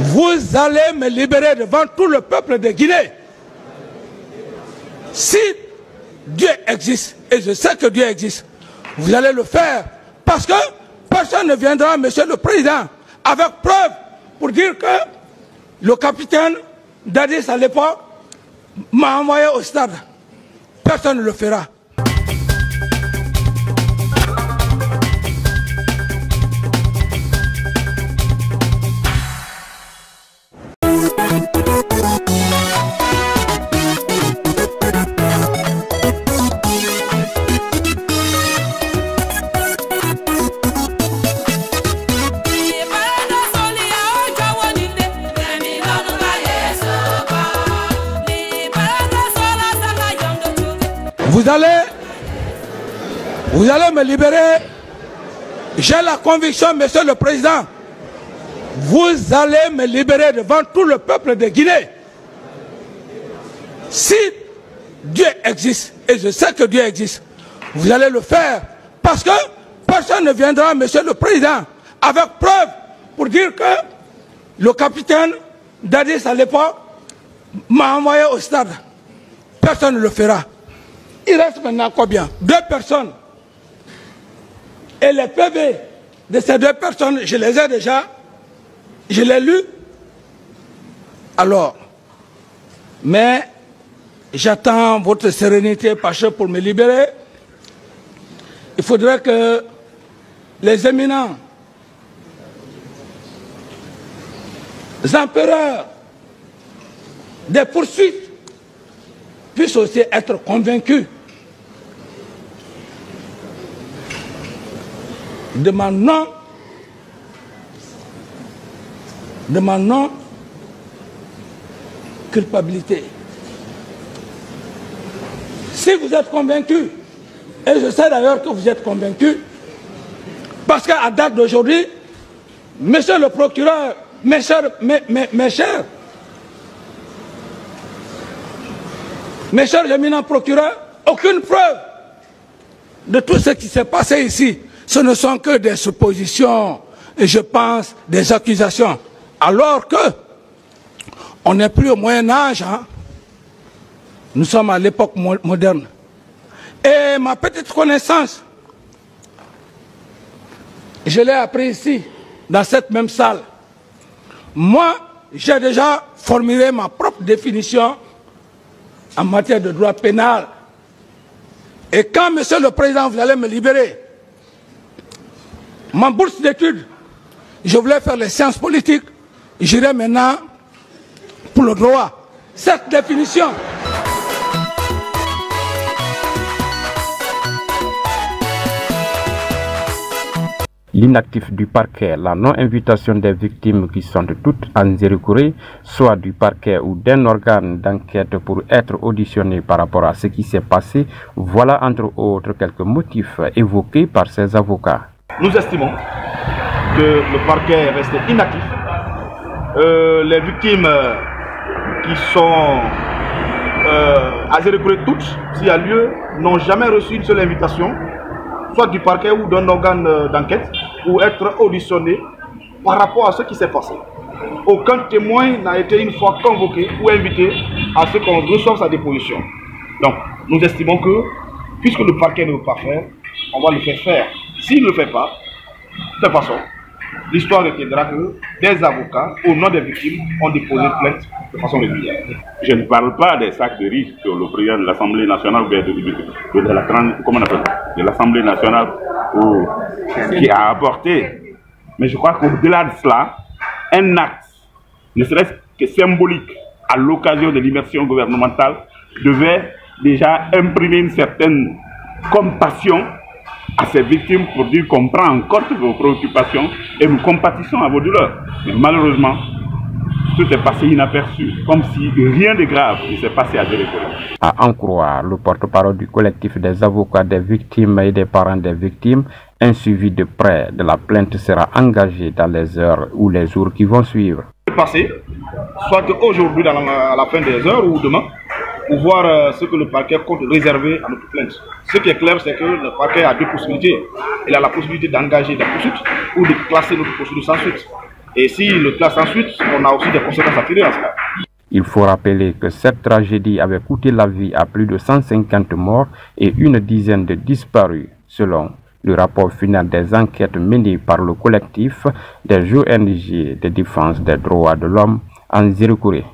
vous allez me libérer devant tout le peuple de Guinée. Si Dieu existe, et je sais que Dieu existe, vous allez le faire. Parce que personne ne viendra, Monsieur le Président, avec preuve pour dire que le capitaine Dadis à l'époque m'a envoyé au stade. Personne ne le fera. Vous allez me libérer. J'ai la conviction, Monsieur le Président, vous allez me libérer devant tout le peuple de Guinée. Si Dieu existe, et je sais que Dieu existe, vous allez le faire. Parce que personne ne viendra, Monsieur le Président, avec preuve pour dire que le capitaine Dadis à l'époque m'a envoyé au stade. Personne ne le fera. Il reste maintenant combien? 2 personnes. Et les PV de ces 2 personnes, je les ai déjà, je les lus. Alors, mais j'attends votre sérénité, Pacha, pour me libérer. Il faudrait que les éminents empereurs des poursuites puissent aussi être convaincus de ma non culpabilité. Si vous êtes convaincus, et je sais d'ailleurs que vous êtes convaincus, parce qu'à date d'aujourd'hui, monsieur le procureur, mes chers éminents procureurs, aucune preuve de tout ce qui s'est passé ici. Ce ne sont que des suppositions et je pense des accusations. Alors que on n'est plus au Moyen-Âge, hein? Nous sommes à l'époque moderne. Et ma petite connaissance, je l'ai appris ici, dans cette même salle. Moi, j'ai déjà formulé ma propre définition en matière de droit pénal. Et quand, Monsieur le Président, vous allez me libérer, ma bourse d'études, je voulais faire les sciences politiques, j'irai maintenant pour le droit. Cette définition. L'inactif du parquet, la non-invitation des victimes qui sont toutes en Zérékouré, soit du parquet ou d'un organe d'enquête pour être auditionné par rapport à ce qui s'est passé, voilà entre autres quelques motifs évoqués par ses avocats. Nous estimons que le parquet est resté inactif. Les victimes qui sont à Zérékouré toutes, s'il y a lieu, n'ont jamais reçu une seule invitation, soit du parquet ou d'un organe d'enquête, pour être auditionné par rapport à ce qui s'est passé. Aucun témoin n'a été une fois convoqué ou invité à ce qu'on reçoive sa déposition. Donc, nous estimons que, puisque le parquet ne veut pas faire, on va le faire faire. S'il ne le fait pas, de toute façon, l'histoire retiendra que des avocats, au nom des victimes, ont déposé plainte de façon régulière. Je ne parle pas des sacs de riz que le président de l'Assemblée nationale, ou de l'Assemblée nationale qui a apporté. Mais je crois qu'au-delà de cela, un acte, ne serait-ce que symbolique, à l'occasion de l'immersion gouvernementale, devait déjà imprimer une certaine compassion à ces victimes pour dire qu'on prend en compte vos préoccupations et nous compatissons à vos douleurs. Mais malheureusement, tout est passé inaperçu, comme si rien de grave ne s'est passé à Zérékouré. À en croire le porte-parole du collectif des avocats des victimes et des parents des victimes, un suivi de près de la plainte sera engagé dans les heures ou les jours qui vont suivre. Passé, soit aujourd'hui à la fin des heures ou demain, pour voir ce que le parquet compte réserver à notre plainte. Ce qui est clair, c'est que le parquet a 2 possibilités. Il a la possibilité d'engager des poursuites ou de classer notre poursuite sans suite. Et si le classe ensuite, on a aussi des conséquences à tirer dans ce cas. Il faut rappeler que cette tragédie avait coûté la vie à plus de 150 morts et une dizaine de disparus, selon le rapport final des enquêtes menées par le collectif des ONG de défense des droits de l'homme en Zéro-Kouré.